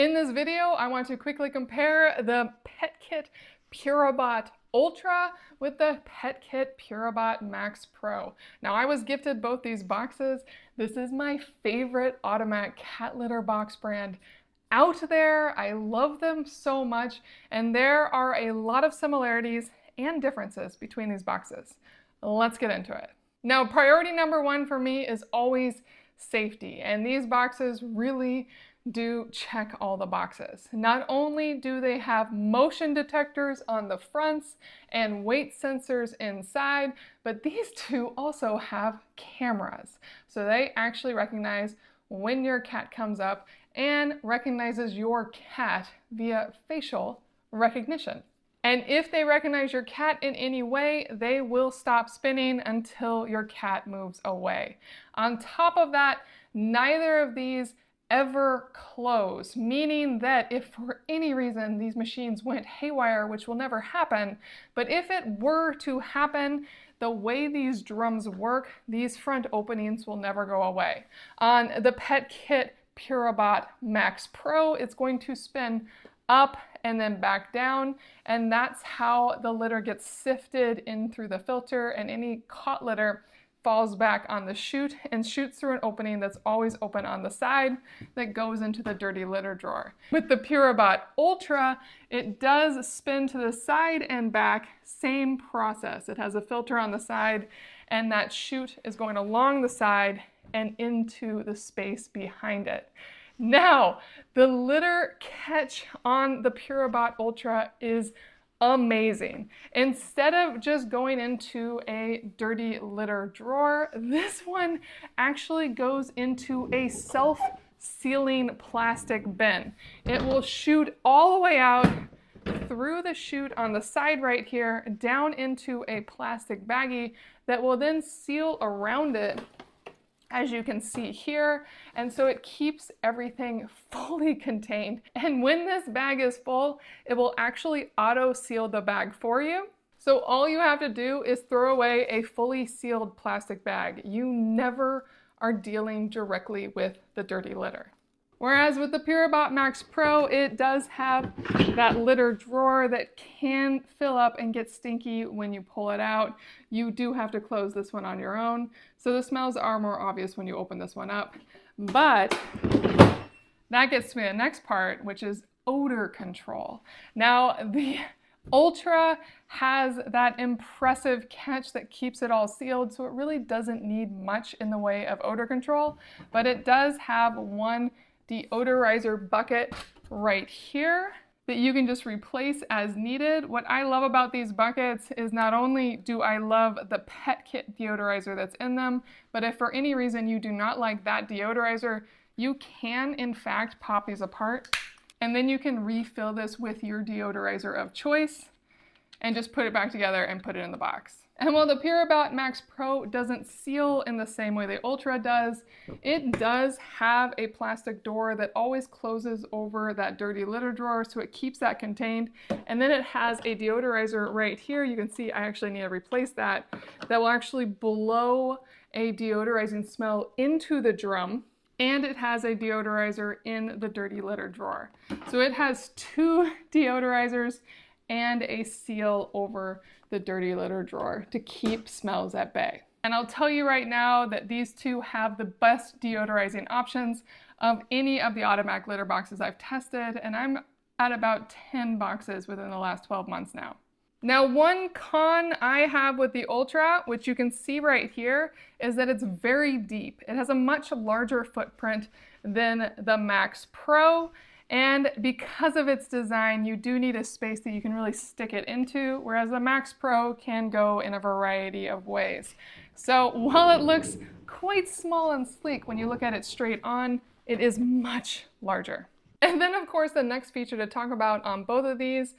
In this video, I want to quickly compare the PETKIT Purobot Ultra with the PETKIT Purobot Max Pro. Now, I was gifted both these boxes. This is my favorite automatic cat litter box brand out there. I love them so much, and there are a lot of similarities and differences between these boxes. Let's get into it. Now, priority number one for me is always safety, and these boxes really do check all the boxes. Not only do they have motion detectors on the fronts and weight sensors inside, but these two also have cameras. So they actually recognize when your cat comes up and recognizes your cat via facial recognition. And if they recognize your cat in any way, they will stop spinning until your cat moves away. On top of that, neither of these ever close, meaning that if for any reason these machines went haywire, which will never happen, but if it were to happen, the way these drums work, these front openings will never go away. On the PETKIT Purobot Max Pro, it's going to spin up and then back down, and that's how the litter gets sifted in through the filter, and any caught litter falls back on the chute and shoots through an opening that's always open on the side that goes into the dirty litter drawer. With the Purobot Ultra, it does spin to the side and back, same process. It has a filter on the side, and that chute is going along the side and into the space behind it. Now, the litter catch on the Purobot Ultra is amazing. Instead of just going into a dirty litter drawer, this one actually goes into a self-sealing plastic bin. It will shoot all the way out through the chute on the side right here, down into a plastic baggie that will then seal around it, as you can see here, and so it keeps everything fully contained. And when this bag is full, it will actually auto seal the bag for you. So all you have to do is throw away a fully sealed plastic bag. You never are dealing directly with the dirty litter. Whereas with the Purobot Max Pro, it does have that litter drawer that can fill up and get stinky when you pull it out. You do have to close this one on your own, so the smells are more obvious when you open this one up. But that gets to the next part, which is odor control. Now, the Ultra has that impressive catch that keeps it all sealed, so it really doesn't need much in the way of odor control, but it does have one deodorizer bucket right here that you can just replace as needed. What I love about these buckets is not only do I love the PetKit deodorizer that's in them, but if for any reason you do not like that deodorizer, you can in fact pop these apart, and then you can refill this with your deodorizer of choice and just put it back together and put it in the box. And while the Purobot Max Pro doesn't seal in the same way the Ultra does, it does have a plastic door that always closes over that dirty litter drawer, so it keeps that contained. And then it has a deodorizer right here. You can see I actually need to replace that. That will actually blow a deodorizing smell into the drum, and it has a deodorizer in the dirty litter drawer. So it has two deodorizers and a seal over the dirty litter drawer to keep smells at bay. And I'll tell you right now that these two have the best deodorizing options of any of the automatic litter boxes I've tested, and I'm at about 10 boxes within the last 12 months now. Now, one con I have with the Ultra, which you can see right here, is that it's very deep. It has a much larger footprint than the Max Pro, and because of its design, you do need a space that you can really stick it into, whereas the Max Pro can go in a variety of ways. So while it looks quite small and sleek when you look at it straight on, it is much larger. And then of course the next feature to talk about on both of these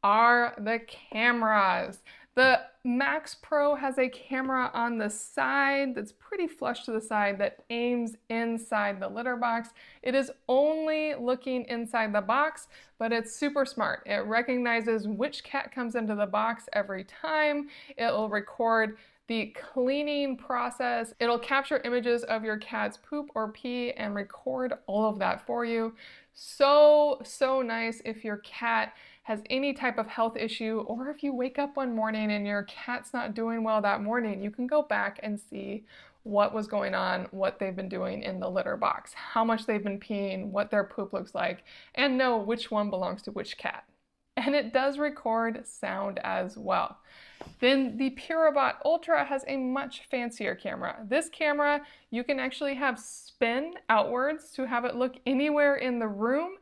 are the cameras. The Max Pro has a camera on the side that's pretty flush to the side that aims inside the litter box. It is only looking inside the box, but it's super smart. It recognizes which cat comes into the box every time. It will record the cleaning process. It'll capture images of your cat's poop or pee and record all of that for you. So nice if your cat has any type of health issue, or if you wake up one morning and your cat's not doing well that morning, you can go back and see what was going on, what they've been doing in the litter box, how much they've been peeing, what their poop looks like, and know which one belongs to which cat. And it does record sound as well. Then the Purobot Ultra has a much fancier camera. This camera you can actually have spin outwards to have it look anywhere in the room,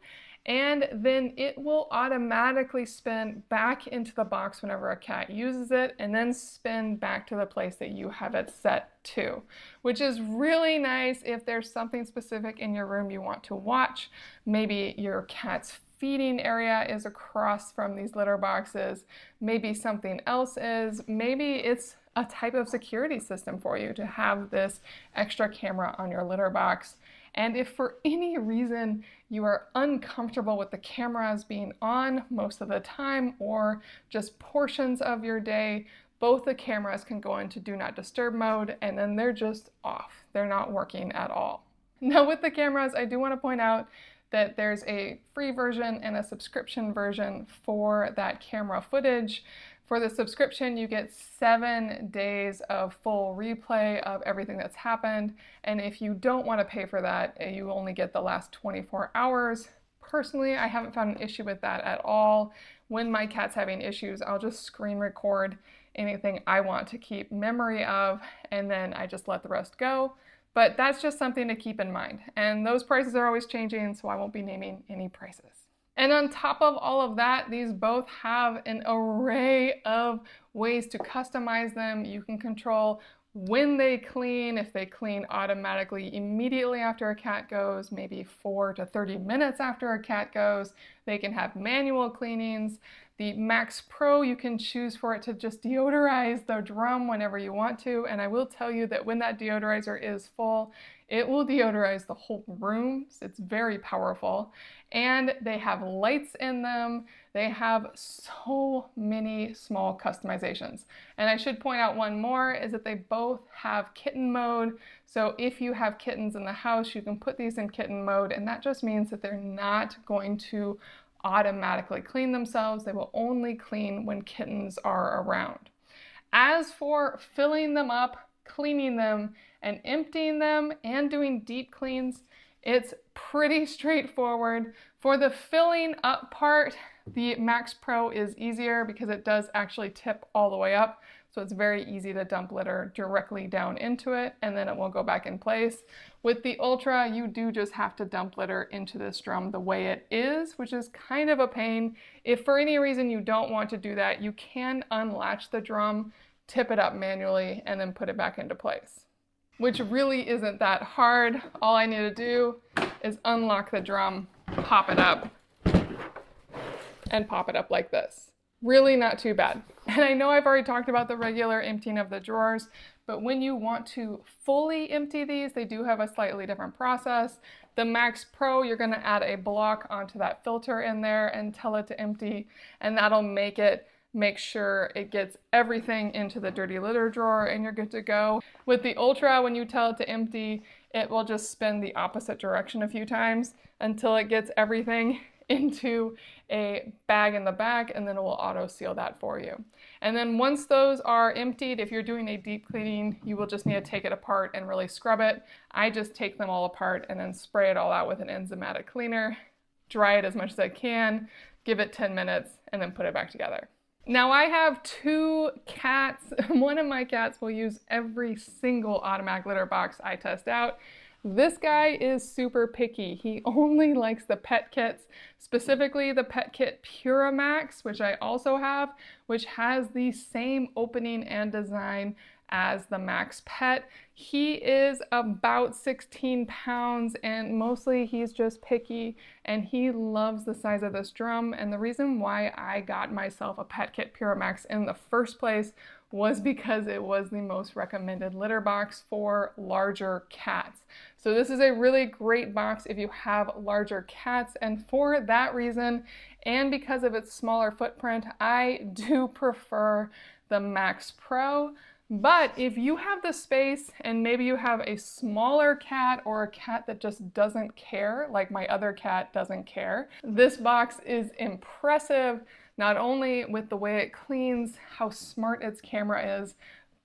and then it will automatically spin back into the box whenever a cat uses it, and then spin back to the place that you have it set to, which is really nice if there's something specific in your room you want to watch. Maybe your cat's feeding area is across from these litter boxes, maybe something else is, maybe it's a type of security system for you to have this extra camera on your litter box. And if for any reason you are uncomfortable with the cameras being on most of the time, or just portions of your day, both the cameras can go into do not disturb mode, and then they're just off. They're not working at all. Now with the cameras, I do want to point out that there's a free version and a subscription version for that camera footage. For the subscription, you get 7 days of full replay of everything that's happened. And if you don't want to pay for that, you only get the last 24 hours. Personally, I haven't found an issue with that at all. When my cat's having issues, I'll just screen record anything I want to keep memory of, and then I just let the rest go. But that's just something to keep in mind. And those prices are always changing, so I won't be naming any prices. And on top of all of that, these both have an array of ways to customize them. You can control when they clean, if they clean automatically immediately after a cat goes, maybe 4 to 30 minutes after a cat goes. They can have manual cleanings. The Max Pro, you can choose for it to just deodorize the drum whenever you want to. And I will tell you that when that deodorizer is full, it will deodorize the whole room. So it's very powerful. And they have lights in them. They have so many small customizations. And I should point out one more, is that they both have kitten mode. So if you have kittens in the house, you can put these in kitten mode, and that just means that they're not going to automatically clean themselves. They will only clean when kittens are around. As for filling them up, cleaning them, and emptying them, and doing deep cleans, it's pretty straightforward. For the filling up part, the Max Pro is easier because it does actually tip all the way up. So it's very easy to dump litter directly down into it, and then it will go back in place. With the Ultra, you do just have to dump litter into this drum the way it is, which is kind of a pain. If for any reason you don't want to do that, you can unlatch the drum, tip it up manually, and then put it back into place, which really isn't that hard. All I need to do is unlock the drum, pop it up, and pop it up like this. Really not too bad. And I know I've already talked about the regular emptying of the drawers, but when you want to fully empty these, they do have a slightly different process. The Max Pro, you're going to add a block onto that filter in there and tell it to empty, and that'll make sure it gets everything into the dirty litter drawer, and you're good to go. With the Ultra, when you tell it to empty, it will just spin the opposite direction a few times until it gets everything into a bag in the back, and then it will auto seal that for you. And then once those are emptied, if you're doing a deep cleaning, you will just need to take it apart and really scrub it. I just take them all apart and then spray it all out with an enzymatic cleaner, dry it as much as I can, give it 10 minutes, and then put it back together. Now I have 2 cats. One of my cats will use every single automatic litter box I test out. This guy is super picky. He only likes the pet kits, specifically the PETKIT Purobot Max, which I also have, which has the same opening and design as the Max Pet. He is about 16 pounds, and mostly he's just picky, and he loves the size of this drum. And the reason why I got myself a PETKIT Purobot Max in the first place was because it was the most recommended litter box for larger cats. So this is a really great box if you have larger cats, and for that reason, and because of its smaller footprint, I do prefer the Max Pro. But if you have the space and maybe you have a smaller cat or a cat that just doesn't care, like my other cat doesn't care, this box is impressive, not only with the way it cleans, how smart its camera is,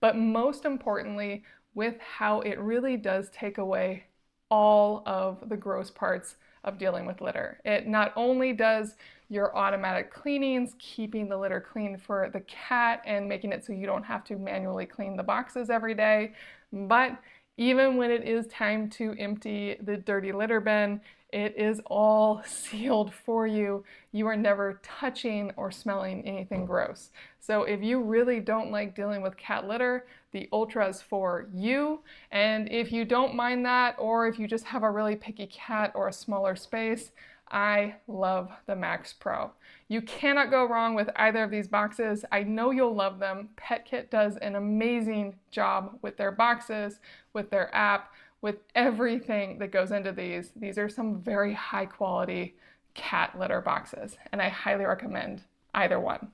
but most importantly, with how it really does take away all of the gross parts of dealing with litter. It not only does your automatic cleanings, keeping the litter clean for the cat and making it so you don't have to manually clean the boxes every day, but even when it is time to empty the dirty litter bin, it is all sealed for you. You are never touching or smelling anything gross. So if you really don't like dealing with cat litter, the Ultra is for you. And if you don't mind that, or if you just have a really picky cat or a smaller space, I love the Max Pro. You cannot go wrong with either of these boxes. I know you'll love them. PetKit does an amazing job with their boxes, with their app, with everything that goes into these. These are some very high quality cat litter boxes, and I highly recommend either one.